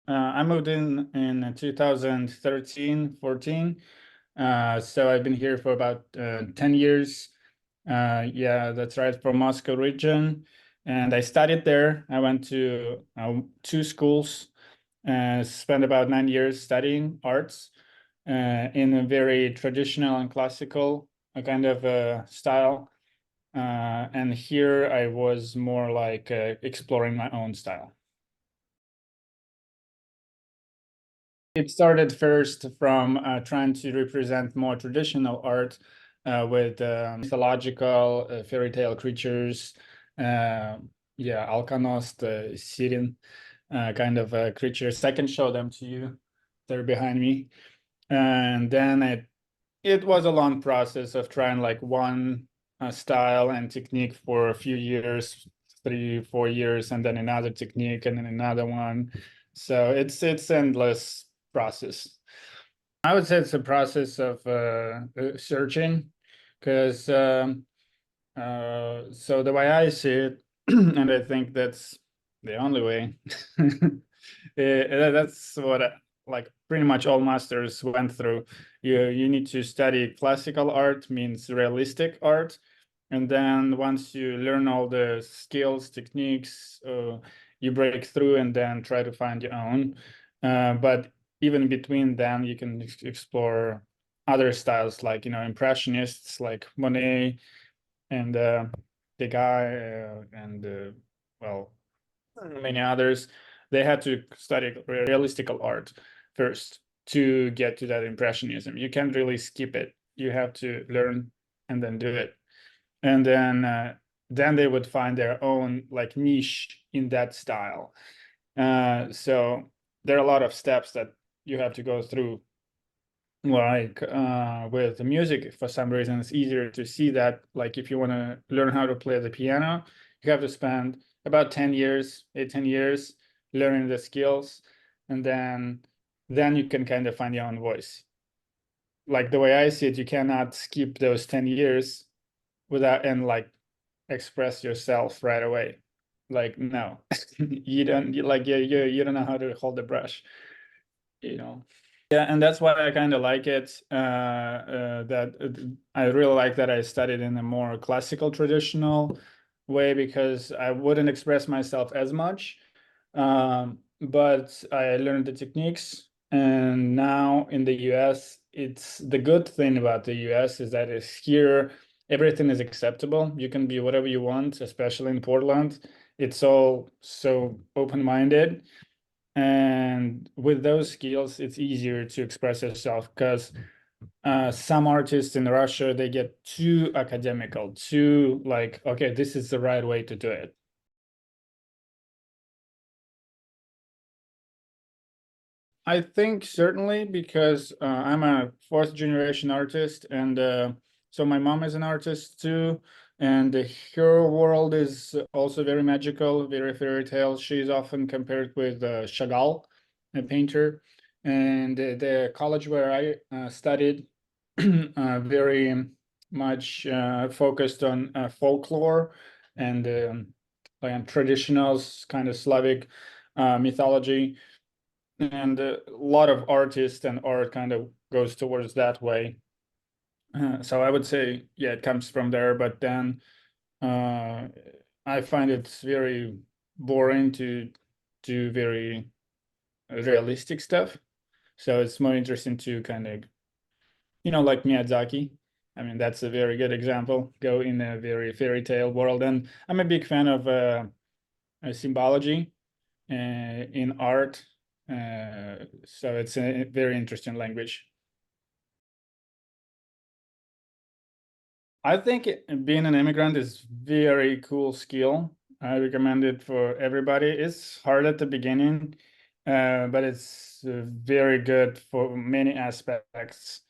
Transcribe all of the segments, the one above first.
I moved in 2013, 14. So I've been here for about 10 years. Yeah, that's right, from Moscow region. And I studied there. I went to two schools, spent about 9 years studying arts in a very traditional and classical kind of style. And here I was more like exploring my own style. It started first from trying to represent more traditional art with mythological fairy tale creatures. Uh, yeah, Alkanost, Syrian kind of creatures. I can show them to you. They're behind me. And then it was a long process of trying like one style and technique for a few years, 3, 4 years, and then another technique and then another one. So it's endless process. I would say it's a process of searching, because so the way I see it, and I think that's the only way. That's what like pretty much all masters went through. You need to study classical art, means realistic art, and then once you learn all the skills, techniques, you break through and then try to find your own. But even between them, you can explore other styles like impressionists like Monet and the guy and well, many others. They had to study realistical art first to get to that impressionism. You can't really skip it. You have to learn and then do it. And then they would find their own like niche in that style. So there are a lot of steps that you have to go through. Like with the music, for some reason, it's easier to see that. Like if you want to learn how to play the piano, you have to spend about 10 years, 8, 10 years learning the skills, and then you can kind of find your own voice. Like the way I see it, you cannot skip those 10 years without and like express yourself right away. Like no, you don't like you don't know how to hold the brush, you know. Yeah, and that's why I kind of like it. That I really like that I studied in a more classical, traditional way, because I wouldn't express myself as much. But I learned the techniques, and now in the US, it's the good thing about the US is that it's here, everything is acceptable. You can be whatever you want, especially in Portland. It's all so open-minded. And with those skills, it's easier to express yourself, because some artists in Russia, they get too academical, too like, okay, this is the right way to do it. I think certainly, because I'm a fourth generation artist, and so my mom is an artist too, and her world is also very magical, very fairy tale. She's often compared with Chagall, a painter, and the college where I studied very much focused on folklore and like traditional kind of Slavic mythology, and a lot of artists and art kind of goes towards that way. So I would say, yeah, it comes from there. But then uh, I find it's very boring to do very realistic stuff. So it's more interesting to kind of, like Miyazaki. I mean, that's a very good example. Go in a very fairy tale world, and I'm a big fan of symbology in art. So it's a very interesting language. I think being an immigrant is very cool skill. I recommend it for everybody. It's hard at the beginning, but it's very good for many aspects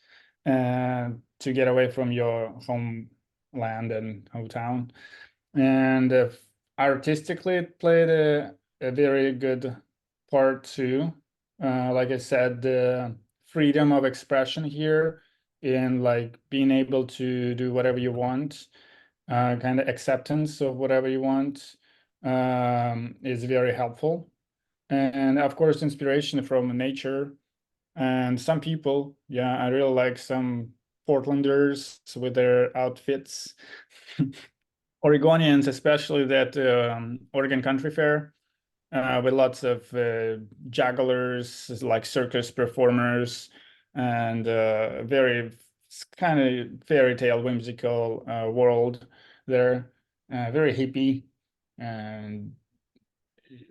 to get away from your homeland and hometown. And artistically, it played a very good part too. Like I said, the freedom of expression here, in like being able to do whatever you want, kind of acceptance of whatever you want, is very helpful. And of course, inspiration from nature and some people. Yeah, I really like some Portlanders with their outfits. Oregonians, especially that Oregon Country Fair, with lots of jugglers, like circus performers, and very kind of fairy tale whimsical world there. Very hippie and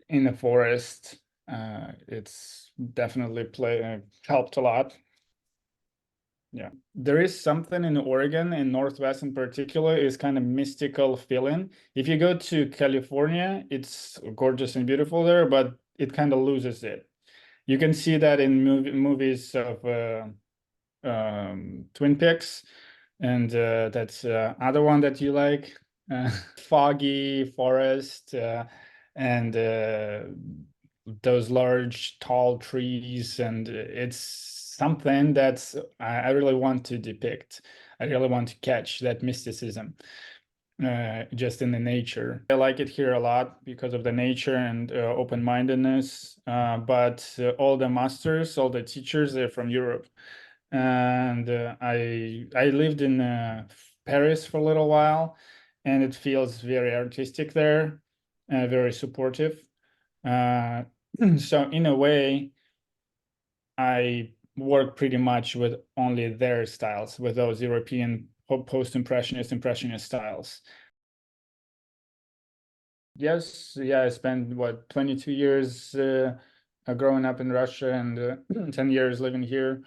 in the forest. It's definitely helped a lot. Yeah, there is something in Oregon, in Northwest in particular, is kind of mystical feeling. If you go to California, it's gorgeous and beautiful there, but it kind of loses it. You can see that in movies of Twin Peaks, and that's other one that you like, foggy forest, and those large tall trees, and it's something that's I really want to depict. I really want to catch that mysticism just in the nature. I like it here a lot because of the nature and open-mindedness, but all the masters, all the teachers, they're from Europe. And I lived in Paris for a little while, and it feels very artistic there, very supportive. Uh, so in a way, I work pretty much with only their styles, with those European post-impressionist, impressionist styles. Yes, yeah, I spent what 22 years growing up in Russia and 10 years living here.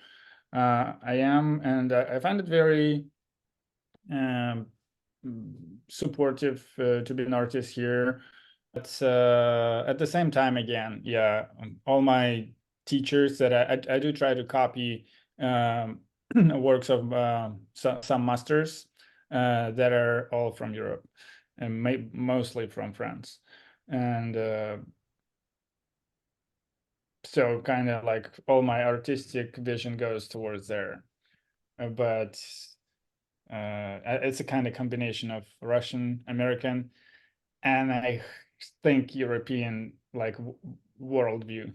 And I find it very um, supportive to be an artist here. But at the same time, again, yeah, all my teachers that I do try to copy works of some masters that are all from Europe and mostly from France. And so kind of like all my artistic vision goes towards there. But it's a kind of combination of Russian, American, and I think European like worldview.